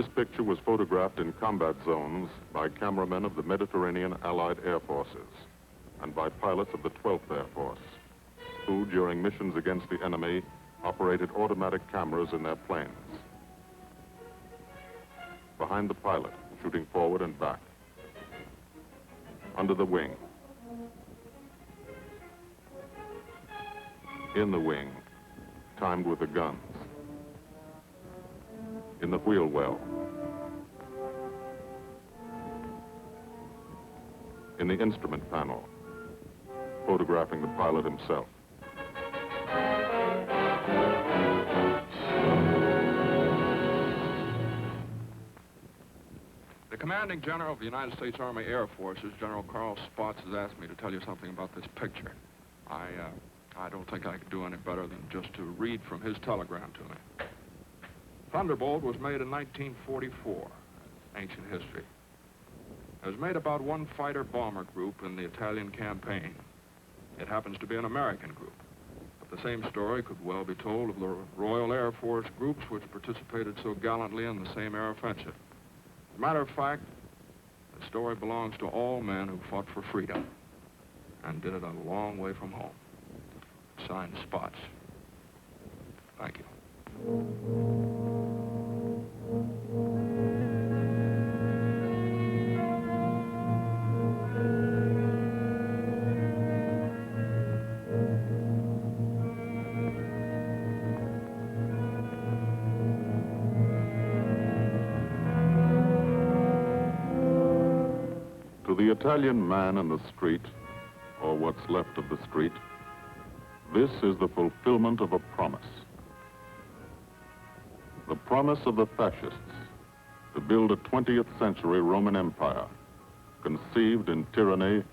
This picture was photographed in combat zones by cameramen of the Mediterranean Allied Air Forces and by pilots of the 12th Air Force, who, during missions against the enemy, operated automatic cameras in their planes. Behind the pilot, shooting forward and back. Under the wing. In the wing, timed with the guns. In the wheel well. In the instrument panel, photographing the pilot himself. The Commanding General of the United States Army Air Forces, General Carl Spaatz, has asked me to tell you something about this picture. I don't think I could do any better than just to read from his telegram to me. Thunderbolt was made in 1944, ancient history. It was made about one fighter-bomber group in the Italian campaign. It happens to be an American group. But the same story could well be told of the Royal Air Force groups which participated so gallantly in the same air offensive. As a matter of fact, the story belongs to all men who fought for freedom and did it a long way from home. Signed, Spaatz. Thank you. To the Italian man in the street, or what's left of the street, this is the fulfillment of a promise. The promise of the fascists to build a 20th century Roman Empire, conceived in tyranny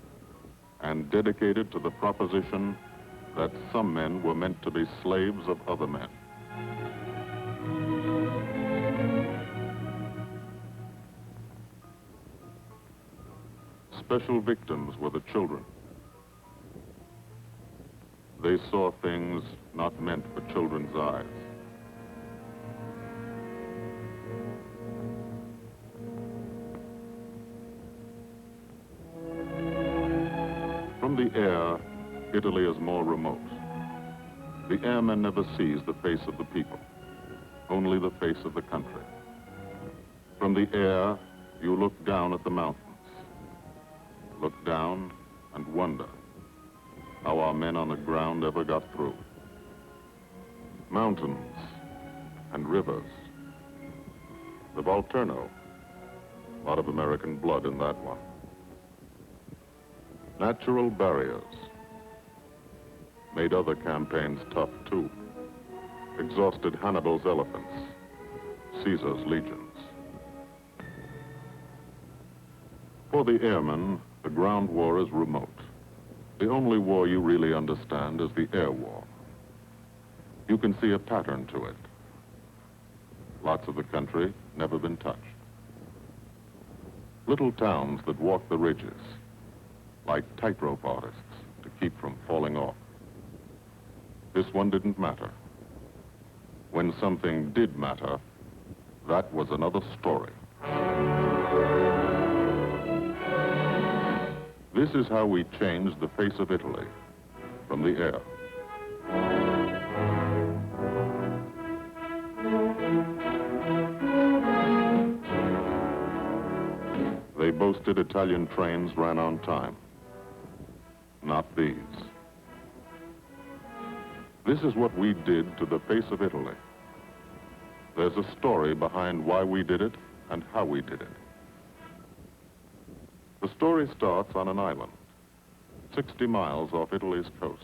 and dedicated to the proposition that some men were meant to be slaves of other men. Special victims were the children. They saw things not meant for children's eyes. From the air, Italy is more remote. The airman never sees the face of the people, only the face of the country. From the air, you look down at the mountains. Look down and wonder how our men on the ground ever got through. Mountains and rivers. The Volturno, a lot of American blood in that one. Natural barriers made other campaigns tough too. Exhausted Hannibal's elephants, Caesar's legions. For the airmen, the ground war is remote. The only war you really understand is the air war. You can see a pattern to it. Lots of the country never been touched. Little towns that walk the ridges, like tightrope artists to keep from falling off. This one didn't matter. When something did matter, that was another story. This is how we changed the face of Italy from the air. They boasted Italian trains ran on time. Not these. This is what we did to the face of Italy. There's a story behind why we did it and how we did it. The story starts on an island, 60 miles off Italy's coast,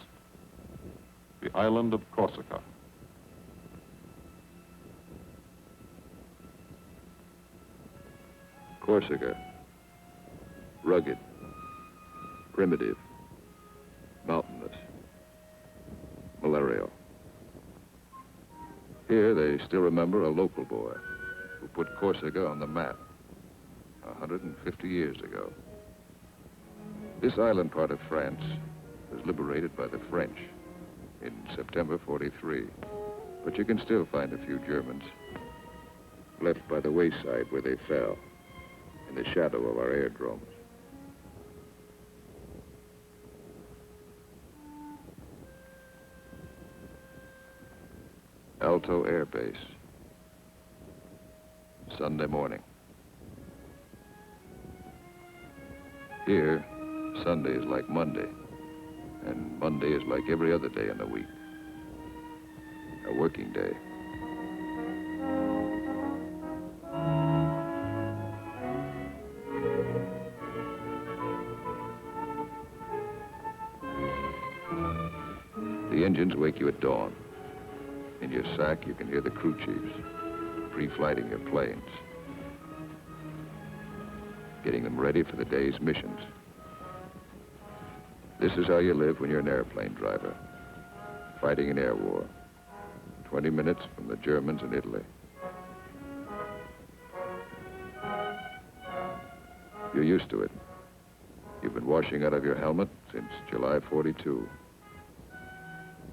the island of Corsica. Corsica, rugged, primitive, mountainous, malarial. Here they still remember a local boy who put Corsica on the map 150 years ago. This island part of France was liberated by the French in September 43, but you can still find a few Germans left by the wayside where they fell, in the shadow of our airdromes. Alto Air Base. Sunday morning. Here, Sunday is like Monday, and Monday is like every other day in the week. A working day. The engines wake you at dawn. In your sack, you can hear the crew chiefs pre-flighting your planes, getting them ready for the day's missions. This is how you live when you're an airplane driver, fighting an air war, 20 minutes from the Germans in Italy. You're used to it. You've been washing out of your helmet since July 42.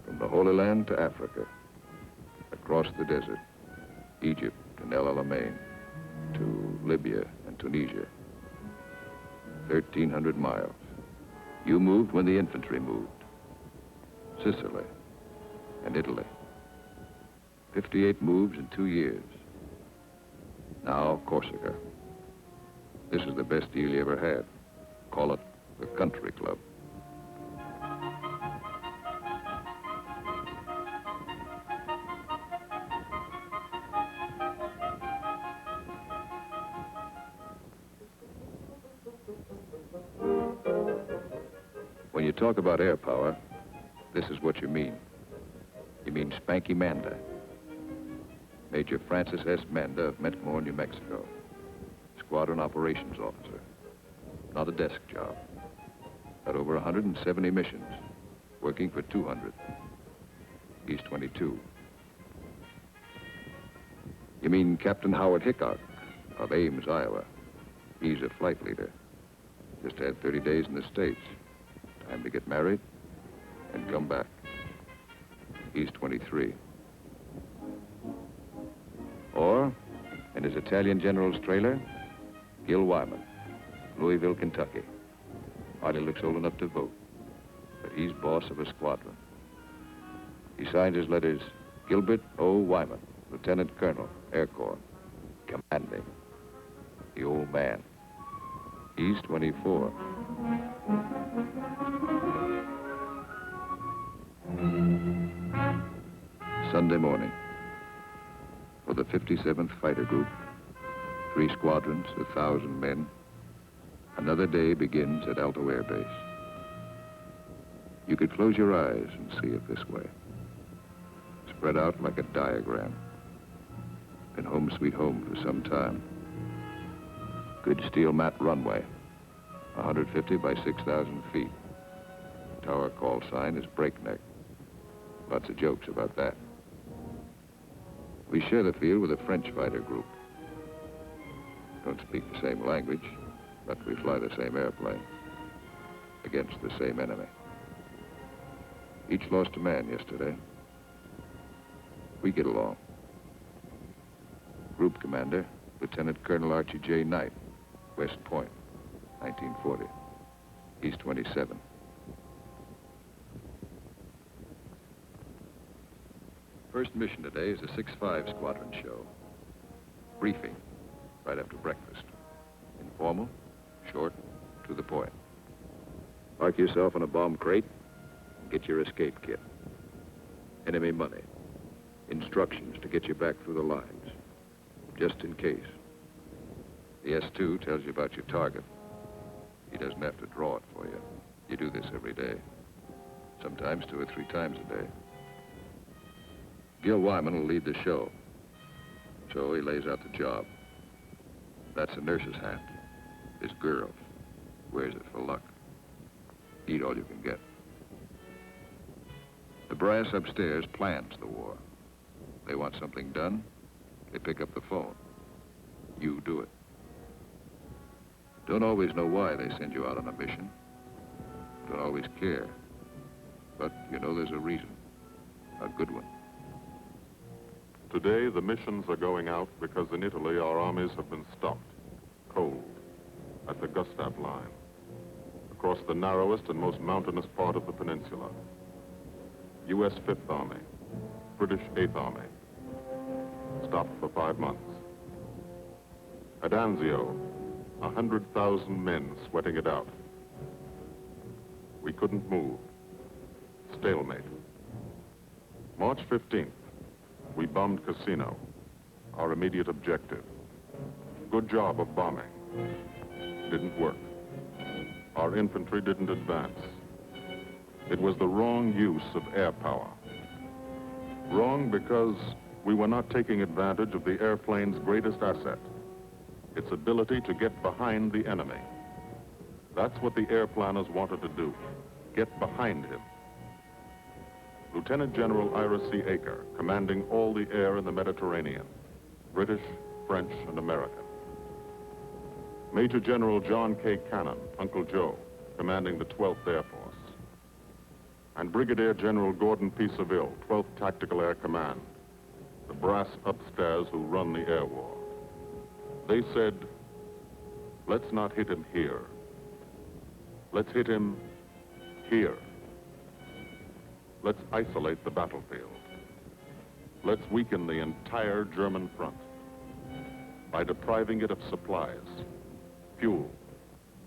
From the Holy Land to Africa, across the desert, Egypt and El Alamein, to Libya and Tunisia. 1,300 miles. You moved when the infantry moved. Sicily and Italy. 58 moves in 2 years. Now Corsica. This is the best deal you ever had. Call it the country club. When you talk about air power, this is what you mean. You mean Spanky Manda. Major Francis S. Manda of Metmore, New Mexico. Squadron operations officer. Not a desk job. Had over 170 missions, working for 200. He's 22. You mean Captain Howard Hickok of Ames, Iowa. He's a flight leader. Just had 30 days in the States. Time to get married and come back. He's 23. Or, in his Italian general's trailer, Gil Wyman, Louisville, Kentucky. Hardly looks old enough to vote, but he's boss of a squadron. He signed his letters, Gilbert O. Wyman, Lieutenant Colonel, Air Corps, commanding. The old man. He's 24. Sunday morning. For the 57th Fighter Group, 3 squadrons, 1,000 men, another day begins at Alto Air Base. You could close your eyes and see it this way. Spread out like a diagram. Been home sweet home for some time. Good steel mat runway, 150 by 6,000 feet. Tower call sign is breakneck. Lots of jokes about that. We share the field with a French fighter group. Don't speak the same language, but we fly the same airplane against the same enemy. Each lost a man yesterday. We get along. Group commander, Lieutenant Colonel Archie J. Knight, West Point, 1940. He's 27. First mission today is a 6-5 squadron show. Briefing, right after breakfast. Informal, short, to the point. Park yourself in a bomb crate and get your escape kit. Enemy money. Instructions to get you back through the lines, just in case. The S2 tells you about your target. He doesn't have to draw it for you. You do this every day. Sometimes 2 or 3 times a day. Gil Wyman will lead the show. So he lays out the job. That's a nurse's hat. His girl wears it for luck. Eat all you can get. The brass upstairs plans the war. They want something done, they pick up the phone. You do it. Don't always know why they send you out on a mission. Don't always care. But you know there's a reason. A good one. Today, the missions are going out because in Italy, our armies have been stopped, cold, at the Gustav line, across the narrowest and most mountainous part of the peninsula. U.S. Fifth Army, British Eighth Army, stopped for 5 months. At Anzio, 100,000 men sweating it out. We couldn't move. Stalemate. March 15th, we bombed Cassino, our immediate objective. Good job of bombing. Didn't work. Our infantry didn't advance. It was the wrong use of air power. Wrong because we were not taking advantage of the airplane's greatest asset, its ability to get behind the enemy. That's what the air planners wanted to do, get behind him. Lieutenant General Ira C. Aker, commanding all the air in the Mediterranean, British, French, and American. Major General John K. Cannon, Uncle Joe, commanding the 12th Air Force. And Brigadier General Gordon P. Seville, 12th Tactical Air Command, the brass upstairs who run the air war. They said, let's not hit him here. Let's hit him here. Let's isolate the battlefield. Let's weaken the entire German front by depriving it of supplies, fuel,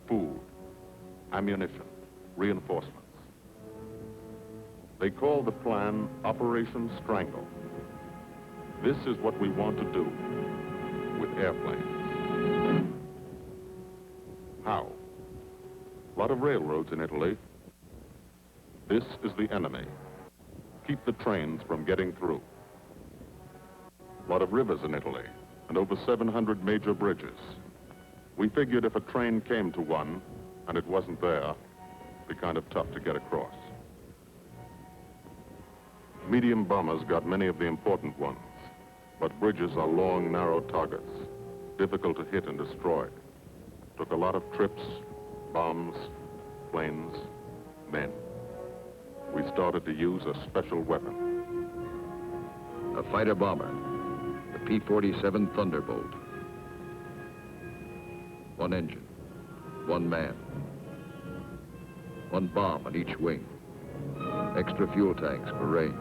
food, ammunition, reinforcements. They call the plan Operation Strangle. This is what we want to do with airplanes. How? A lot of railroads in Italy. This is the enemy. Keep the trains from getting through. A lot of rivers in Italy, and over 700 major bridges. We figured if a train came to one, and it wasn't there, it'd be kind of tough to get across. Medium bombers got many of the important ones, but bridges are long, narrow targets, difficult to hit and destroy. Took a lot of trips, bombs, planes, men. We started to use a special weapon. A fighter bomber, the P-47 Thunderbolt. One engine, one man, one bomb on each wing, extra fuel tanks for range.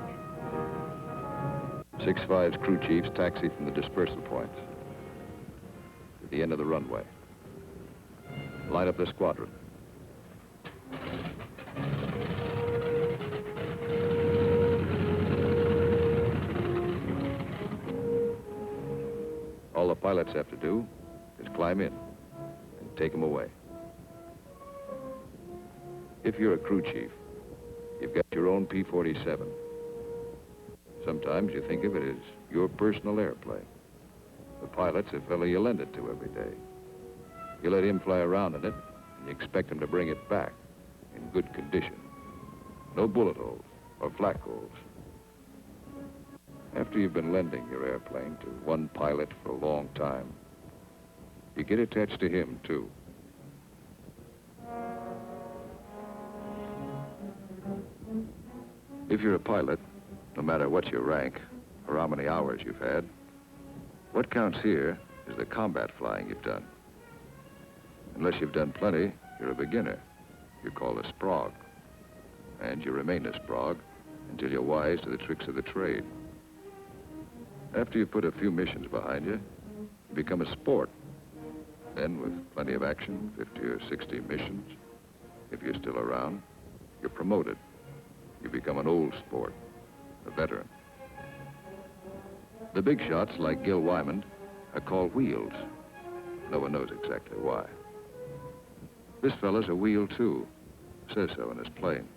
6-5's crew chiefs taxi from the dispersal points to the end of the runway. Line up the squadron. All the pilots have to do is climb in and take them away. If you're a crew chief, you've got your own P-47. Sometimes you think of it as your personal airplane. The pilot's a fellow you lend it to every day. You let him fly around in it, and you expect him to bring it back in good condition. No bullet holes or flak holes. After you've been lending your airplane to one pilot for a long time, you get attached to him, too. If you're a pilot, no matter what your rank or how many hours you've had, what counts here is the combat flying you've done. Unless you've done plenty, you're a beginner. You're called a sprog. And you remain a sprog until you're wise to the tricks of the trade. After you put a few missions behind you, you become a sport. Then, with plenty of action, 50 or 60 missions, if you're still around, you're promoted. You become an old sport, a veteran. The big shots, like Gil Wyman, are called wheels. No one knows exactly why. This fella's a wheel, too. Says so in his plane.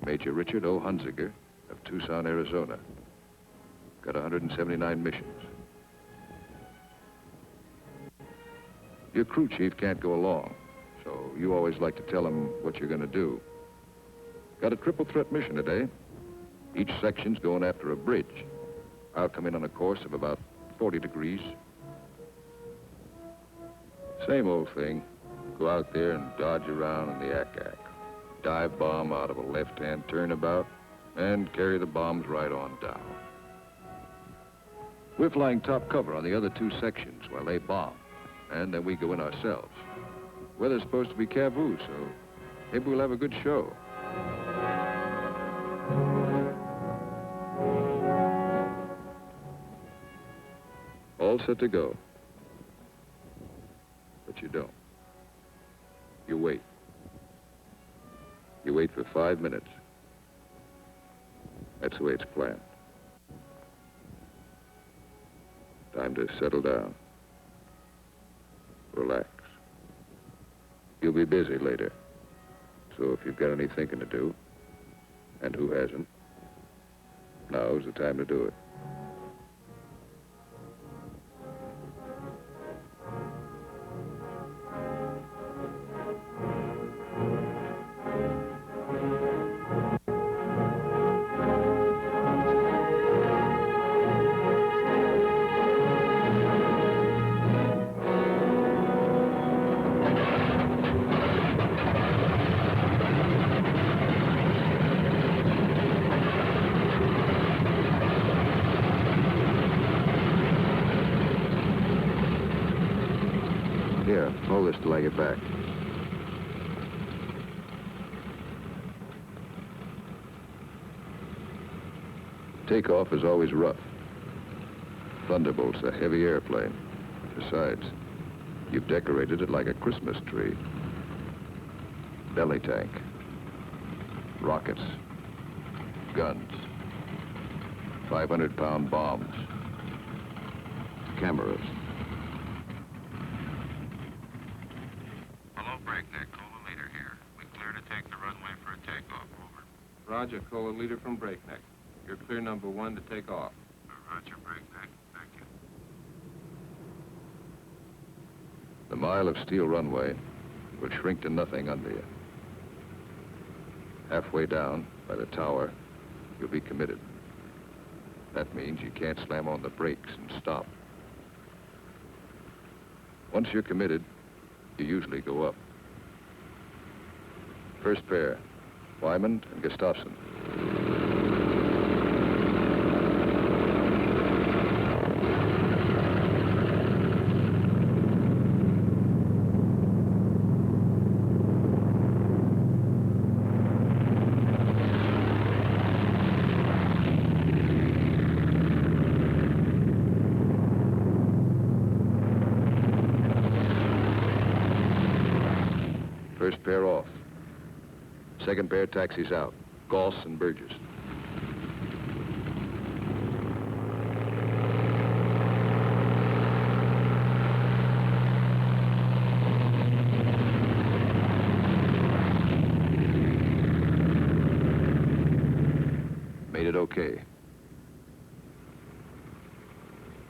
Major Richard O. Hunziker of Tucson, Arizona. Got 179 missions. Your crew chief can't go along, so you always like to tell him what you're going to do. Got a triple threat mission today. Each section's going after a bridge. I'll come in on a course of about 40 degrees. Same old thing. Go out there and dodge around in the ack-ack. Dive bomb out of a left-hand turnabout and carry the bombs right on down. We're flying top cover on the other two sections while they bomb, and then we go in ourselves. Weather's supposed to be Cavoo, so maybe we'll have a good show. All set to go. But you don't. You wait. You wait for 5 minutes. That's the way it's planned. Time to settle down. Relax. You'll be busy later. So if you've got any thinking to do, and who hasn't, now's the time to do it. Here, hold this till I get back. Takeoff is always rough. Thunderbolts, a heavy airplane. Besides, you've decorated it like a Christmas tree. Belly tank. Rockets. Guns. 500-pound bombs. Cameras. Roger, Cola leader from Breakneck. You're clear number 1 to take off. Roger, Breakneck. Thank you. The mile of steel runway will shrink to nothing under you. Halfway down, by the tower, you'll be committed. That means you can't slam on the brakes and stop. Once you're committed, you usually go up. First pair, Wyman and Gustafson. First pair off. Second pair taxis out. Goss and Burgess. Made it okay.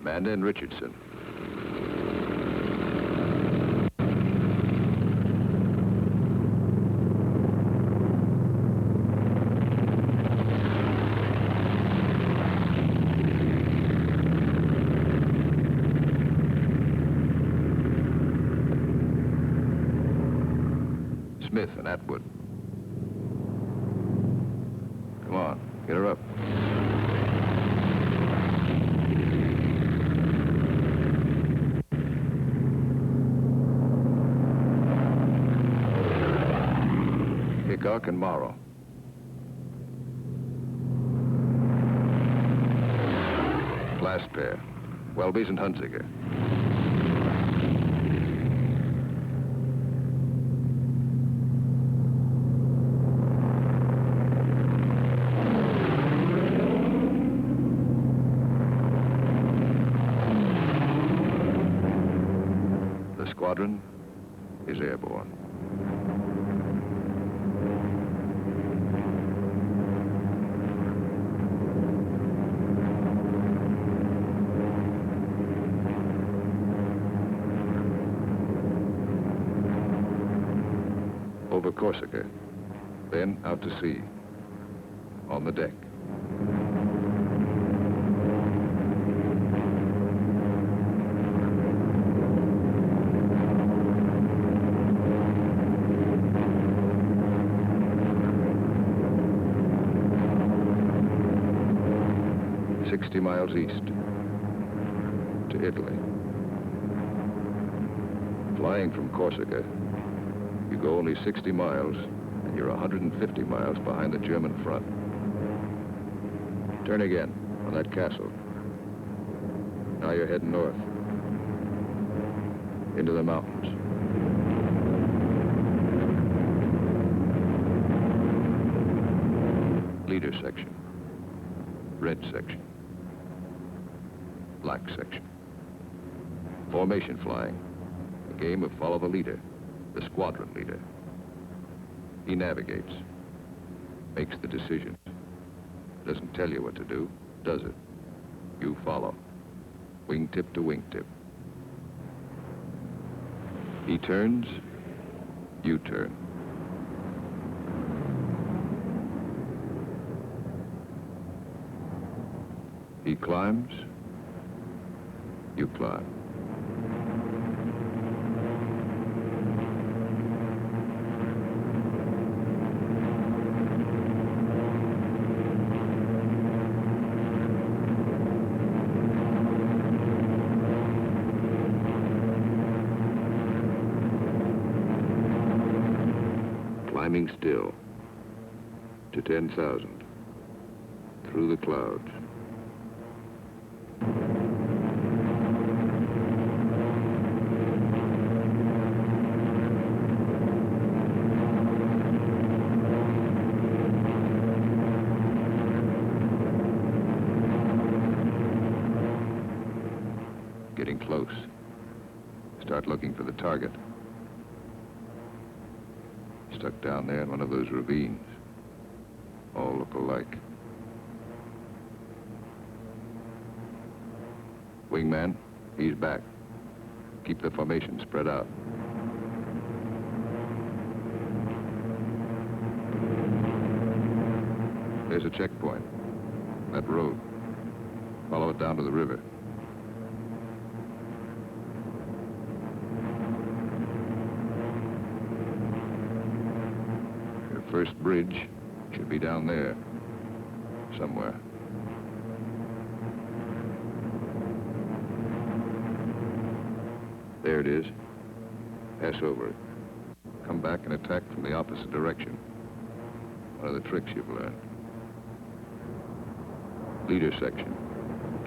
Manda and Richardson. Smith and Atwood. Come on, get her up. Hickok and Morrow. Last pair, Welby's and Hunziker. Squadron is airborne. Over Corsica, then out to sea, on the deck. Miles east, to Italy. Flying from Corsica, you go only 60 miles, and you're 150 miles behind the German front. Turn again on that castle. Now you're heading north, into the mountains. Leader section, red section, black section. Formation flying, a game of follow the leader, the squadron leader. He navigates, makes the decisions. Doesn't tell you what to do, does it? You follow, wingtip to wingtip. He turns, you turn. He climbs, you climb. Climbing still to 10,000 through the clouds. Getting close. Start looking for the target. Stuck down there in one of those ravines. All look alike. Wingman, he's back. Keep the formation spread out. There's a checkpoint. That road. Follow it down to the river. First bridge should be down there, somewhere. There it is. Pass over it. Come back and attack from the opposite direction. One of the tricks you've learned. Leader section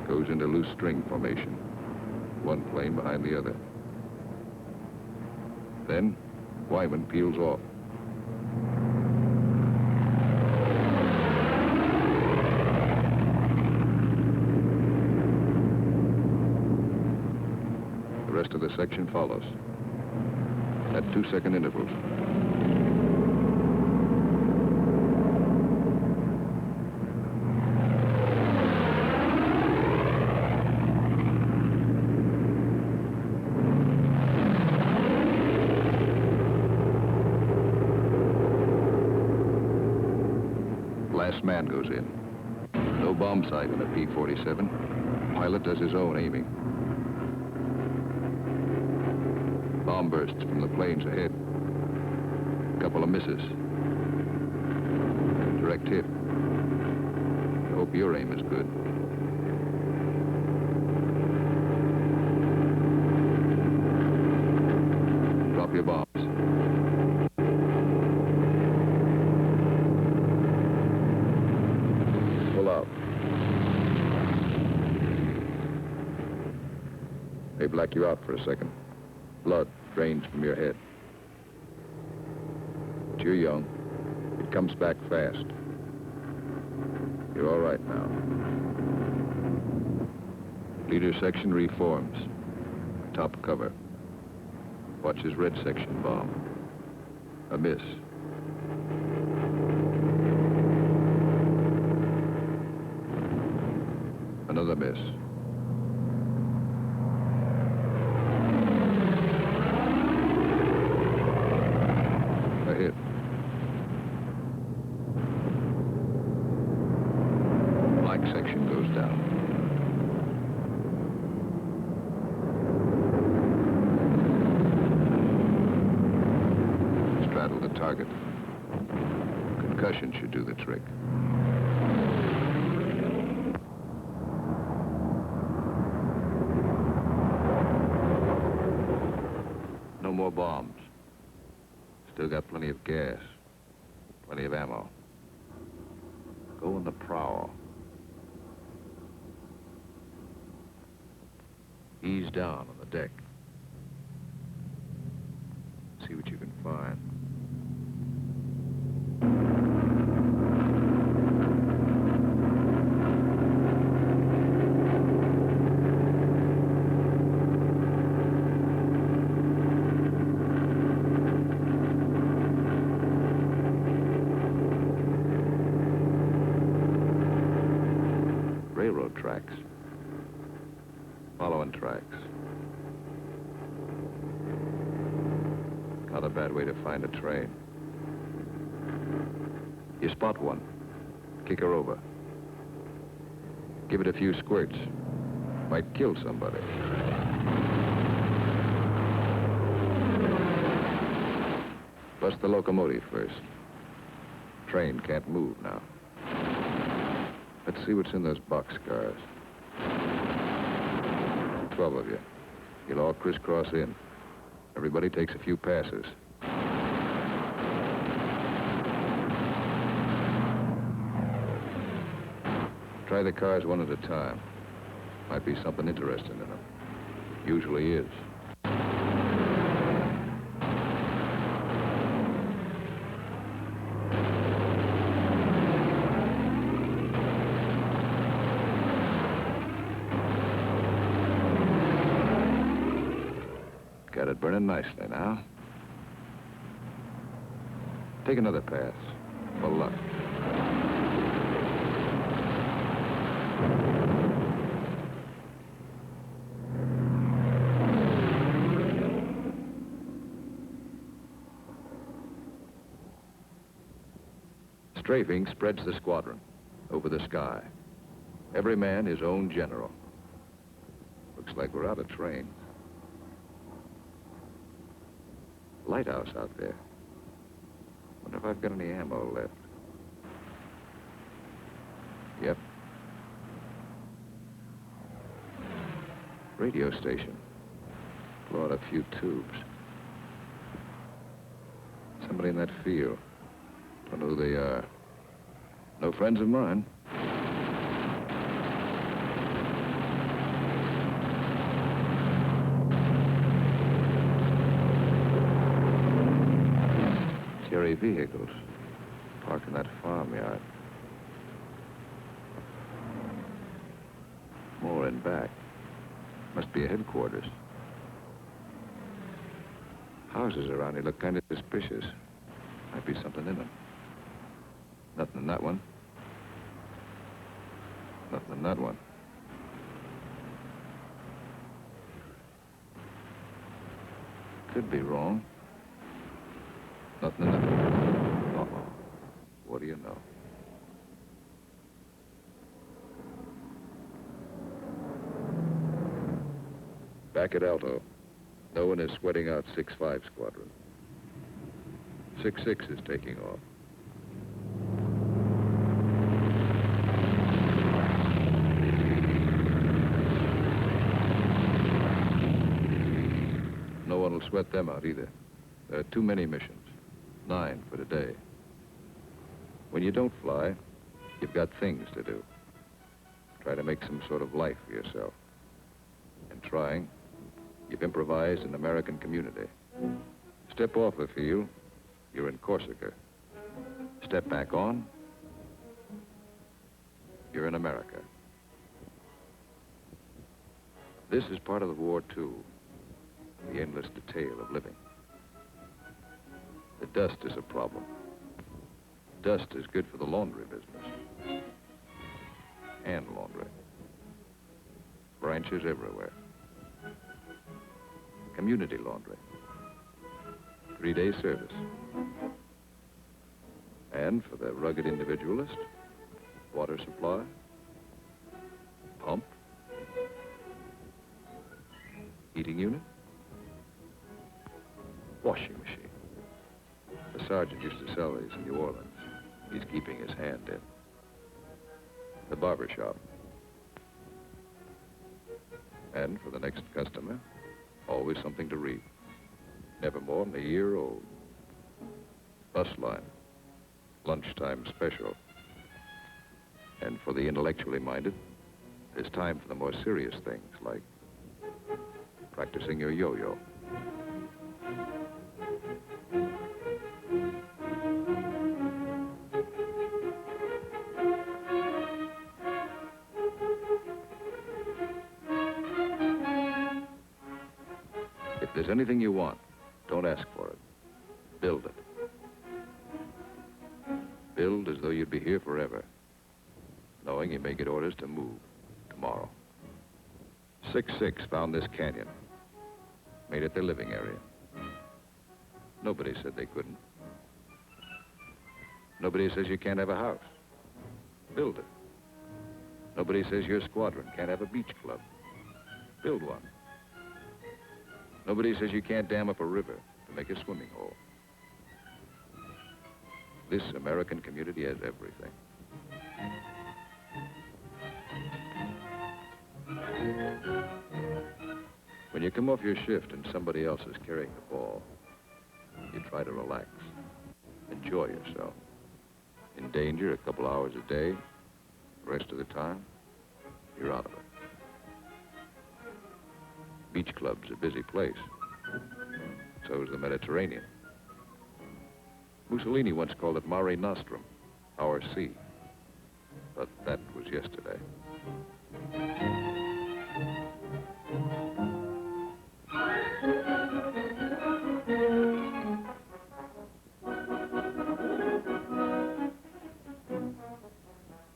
goes into loose string formation, one plane behind the other. Then, Wyman peels off. The rest of the section follows at 2-second intervals. Last man goes in. No bomb sight in a P-47. Pilot does his own aiming. Bomb bursts from the planes ahead. Couple of misses. Direct hit. I hope your aim is good. Drop your bombs. Pull out. They black you out for a second. Blood drains from your head. But you're young. It comes back fast. You're all right now. Leader section reforms. Top cover. Watches red section bomb. A miss. Another miss. Hit. Black section goes down. Straddle the target. Concussion should do the trick. more bombs. Still got plenty of gas, plenty of ammo. Go on the prowl. Ease down on the deck. See what you can find. Railroad tracks. Following tracks. Not a bad way to find a train. You spot one. Kick her over. Give it a few squirts. Might kill somebody. Bust the locomotive first. Train can't move now. Let's see what's in those boxcars. 12 of you. You'll all crisscross in. Everybody takes a few passes. Try the cars one at a time. Might be something interesting in them. Usually is. Got it burning nicely now. Take another pass, for luck. Strafing spreads the squadron over the sky. Every man his own general. Looks like we're out of train. Lighthouse out there. Wonder if I've got any ammo left. Yep. Radio station. Blow out a few tubes. Somebody in that field. Don't know who they are. No friends of mine. Cherry vehicles parked in that farmyard. More in back. Must be a headquarters. Houses around here look kind of suspicious. Might be something in them. Nothing in that one. Nothing in that one. Could be wrong. Nothing in that one. Uh-oh. What do you know? Back at Alto. No one is sweating out 6-5 squadron. 6-6 is taking off. No one will sweat them out either. There are too many missions. 9 for today. When you don't fly, you've got things to do. Try to make some sort of life for yourself. And trying, you've improvised an American community. Step off the field, you're in Corsica. Step back on, you're in America. This is part of the war, too. The endless detail of living. The dust is a problem. Dust is good for the laundry business. Hand laundry. Branches everywhere. Community laundry. 3-day service. And for the rugged individualist, water supply, pump, heating unit, washing machine. The sergeant used to sell these in New Orleans. He's keeping his hand in. The barber shop. And for the next customer, always something to read. never more than a year old. Bus line, lunchtime special. And for the intellectually minded, there's time for the more serious things, like practicing your yo-yo. If there's anything you want, don't ask for it. Build it. Build as though you'd be here forever, knowing you may get orders to move tomorrow. 6-6 found this canyon, made it their living area. Nobody said they couldn't. Nobody says you can't have a house. Build it. Nobody says your squadron can't have a beach club. Build one. Nobody says you can't dam up a river to make a swimming hole. This American community has everything. When you come off your shift and somebody else is carrying the ball, you try to relax, enjoy yourself. In danger a couple hours a day, the rest of the time, you're out of it. Beach club's a busy place. So is the Mediterranean. Mussolini once called it Mare Nostrum, our sea. But that was yesterday.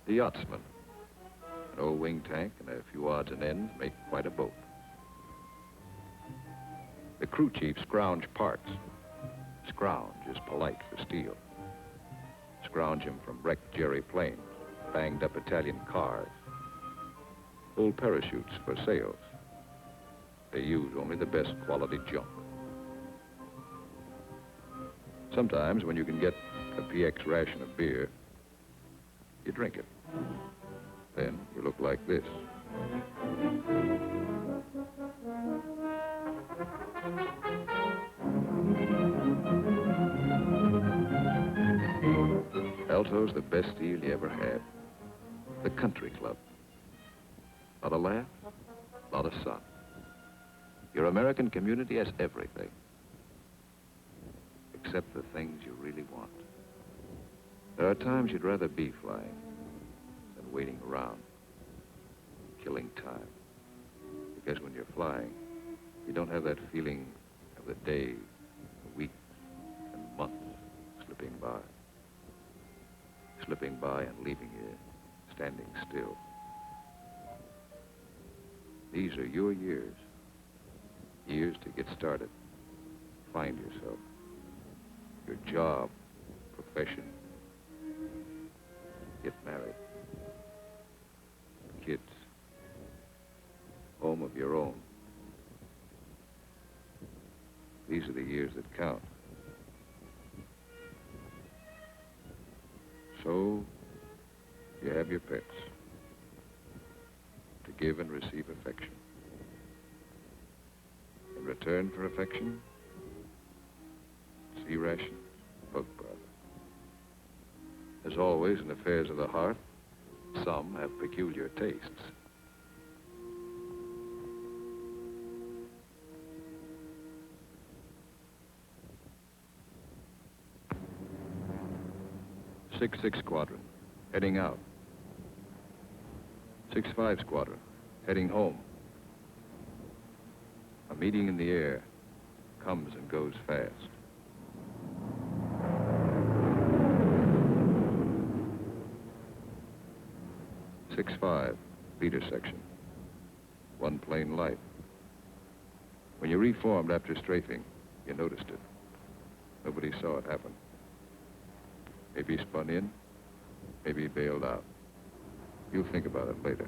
The yachtsman. An old wing tank and a few odds and ends make quite a boat. The crew chief scrounge parts. Scrounge is polite for steel. Scrounge him from wrecked Jerry planes, banged up Italian cars, old parachutes for sails. They use only the best quality junk. Sometimes when you can get a PX ration of beer, you drink it. Then you look like this. Alto's the best deal you ever had. The country club. Lot of laughs, lot of sun. Your American community has everything. Except the things you really want. There are times you'd rather be flying than waiting around, killing time. Because when you're flying, you don't have that feeling of the days, the weeks, and months slipping by. Slipping by and leaving you standing still. These are your years. Years to get started. Find yourself. Your job, profession. Get married. Kids. Home of your own. These are the years that count. So, you have your pets. To give and receive affection. In return for affection, sea rations, bug brother. As always in affairs of the heart, some have peculiar tastes. Six Squadron, heading out. 6-5 Squadron, heading home. A meeting in the air comes and goes fast. Six 5, leader section. One plane light. When you reformed after strafing, you noticed it. Nobody saw it happen. Maybe spun in, maybe bailed out. You'll think about it later.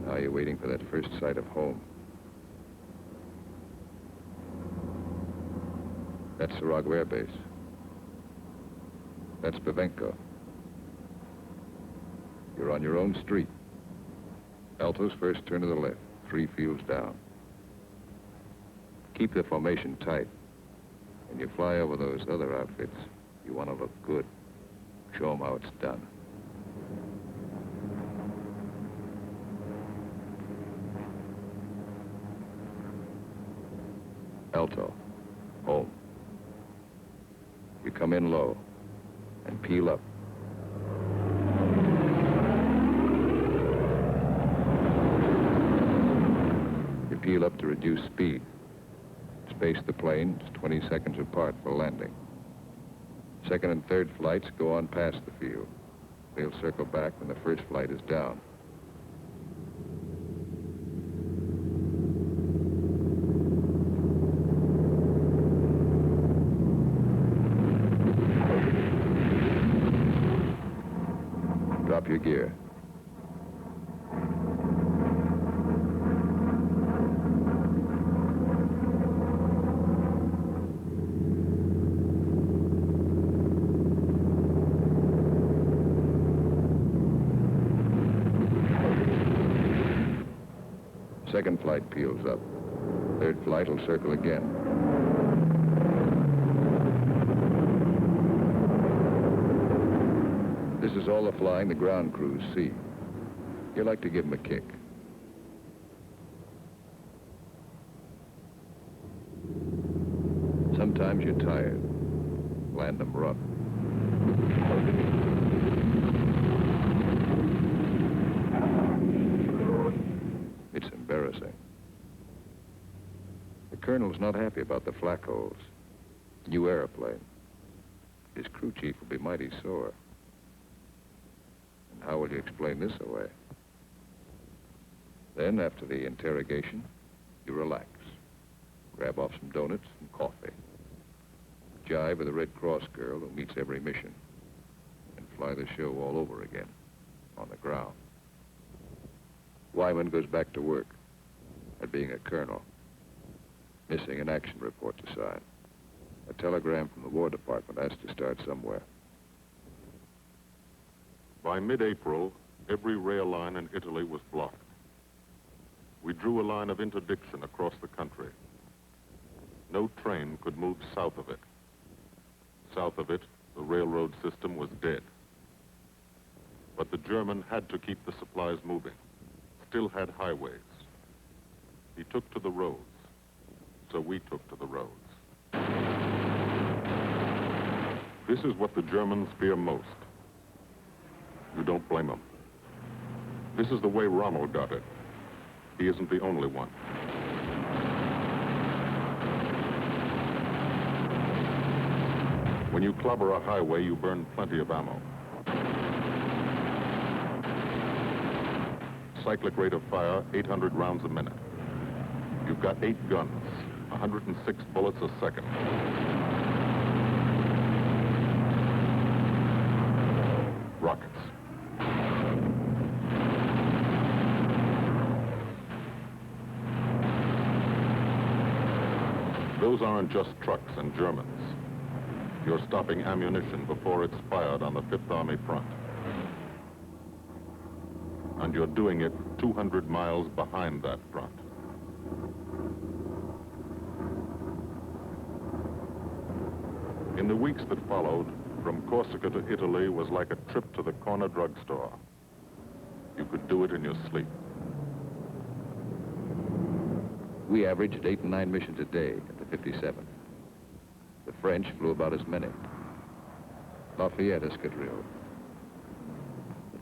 Now you're waiting for that first sight of home. That's Sarago Air Base. That's Bavenko. You're on your own street. Alto's first turn to the left, 3 fields down. Keep the formation tight. When you fly over those other outfits, you want to look good. Show them how it's done. Alto. Home. You come in low and peel up. You peel up to reduce speed. Space the planes 20 seconds apart for landing. Second and third flights go on past the field. They'll circle back when the first flight is down. Drop your gear. Second flight peels up. Third flight will circle again. This is all the flying the ground crews see. You like to give them a kick. Sometimes you're tired. Land them rough. It's embarrassing. The colonel's not happy about the flak holes. New airplane. His crew chief will be mighty sore. And how will you explain this away? Then, after the interrogation, you relax. Grab off some donuts and coffee. Jive with a Red Cross girl who meets every mission. And fly the show all over again, on the ground. Wyman goes back to work at being a colonel. Missing an action report to sign. A telegram from the War Department has to start somewhere. By mid-April, every rail line in Italy was blocked. We drew a line of interdiction across the country. No train could move south of it. South of it, the railroad system was dead. But the German had to keep the supplies moving. Still had highways. He took to the roads, so we took to the roads. This is what the Germans fear most. You don't blame them. This is the way Rommel got it. He isn't the only one. When you clobber a highway, you burn plenty of ammo. Cyclic rate of fire, 800 rounds a minute. You've got 8 guns, 106 bullets a second. Rockets. Those aren't just trucks and Germans. You're stopping ammunition before it's fired on the Fifth Army front. And you're doing it 200 miles behind that front. In the weeks that followed, from Corsica to Italy was like a trip to the corner drugstore. You could do it in your sleep. We averaged 8 and 9 missions a day at the 57th. The French flew about as many. Lafayette Escadrille.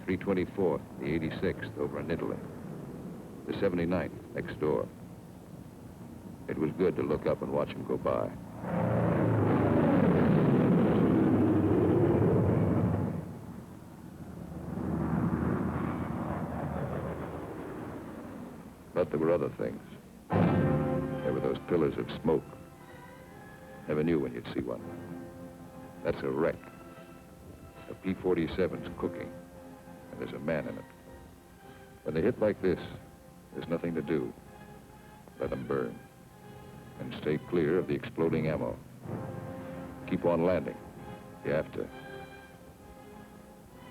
The 324th, the 86th over in Italy. The 79th next door. It was good to look up and watch them go by. But there were other things. There were those pillars of smoke. Never knew when you'd see one. That's a wreck. A P-47's cooking, and there's a man in it. When they hit like this, there's nothing to do. Let them burn. And stay clear of the exploding ammo. Keep on landing. You have to.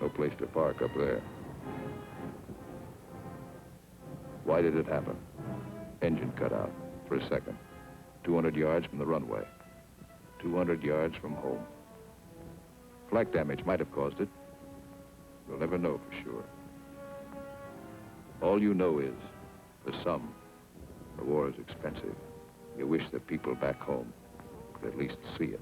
No place to park up there. Why did it happen? Engine cut out for a second. 200 yards from the runway, 200 yards from home. Flak damage might have caused it. You'll never know for sure. All you know is, for some, the war is expensive. You wish the people back home could at least see it.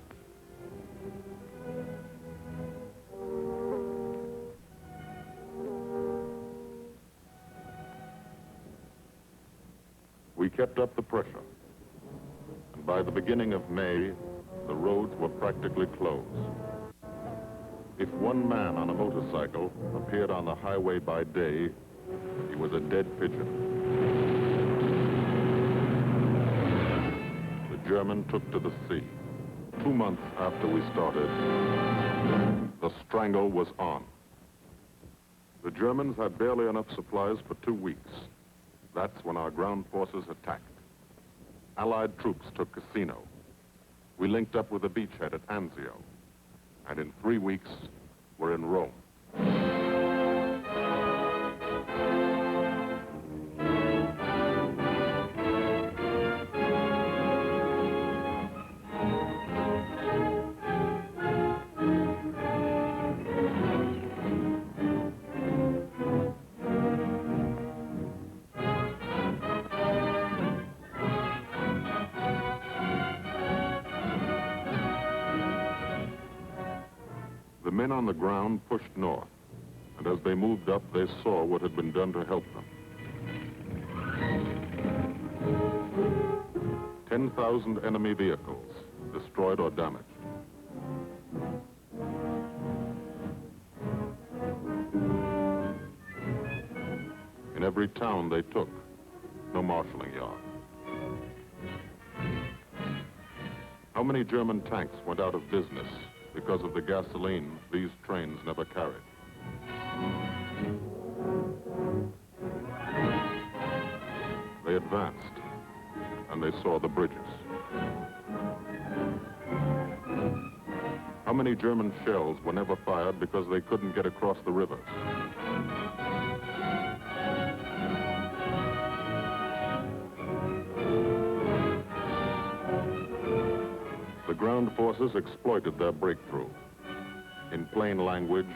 We kept up the pressure. And by the beginning of May, the roads were practically closed. If one man on a motorcycle appeared on the highway by day, he was a dead pigeon. The German took to the sea. 2 months after we started, the strangle was on. The Germans had barely enough supplies for 2 weeks. That's when our ground forces attacked. Allied troops took Cassino. We linked up with the beachhead at Anzio. And in 3 weeks, we're in Rome. The men on the ground pushed north, and as they moved up, they saw what had been done to help them. 10,000 enemy vehicles, destroyed or damaged. In every town they took, no marshalling yard. How many German tanks went out of business because of the gasoline these trains never carried? They advanced, and they saw the bridges. How many German shells were never fired because they couldn't get across the rivers? The ground forces exploited their breakthrough. In plain language,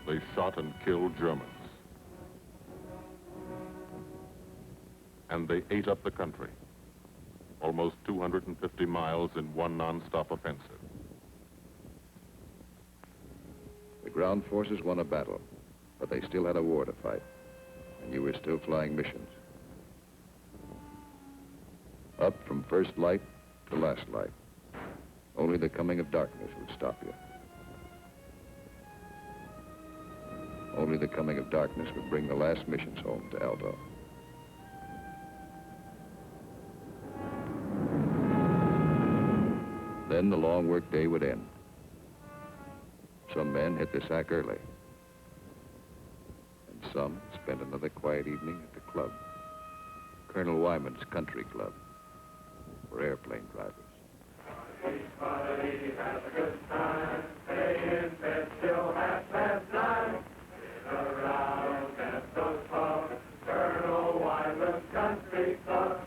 they shot and killed Germans. And they ate up the country. Almost 250 miles in one non-stop offensive. The ground forces won a battle, but they still had a war to fight. And you were still flying missions. Up from first light to last light. Only the coming of darkness would stop you. Only the coming of darkness would bring the last missions home to Aldo. Then the long work day would end. Some men hit the sack early. And some spent another quiet evening at the club. Colonel Wyman's Country Club, for airplane drivers. Everybody has a good time, stay in bed till 9:30. Sit around at the pub, Colonel Wyman's Country Club.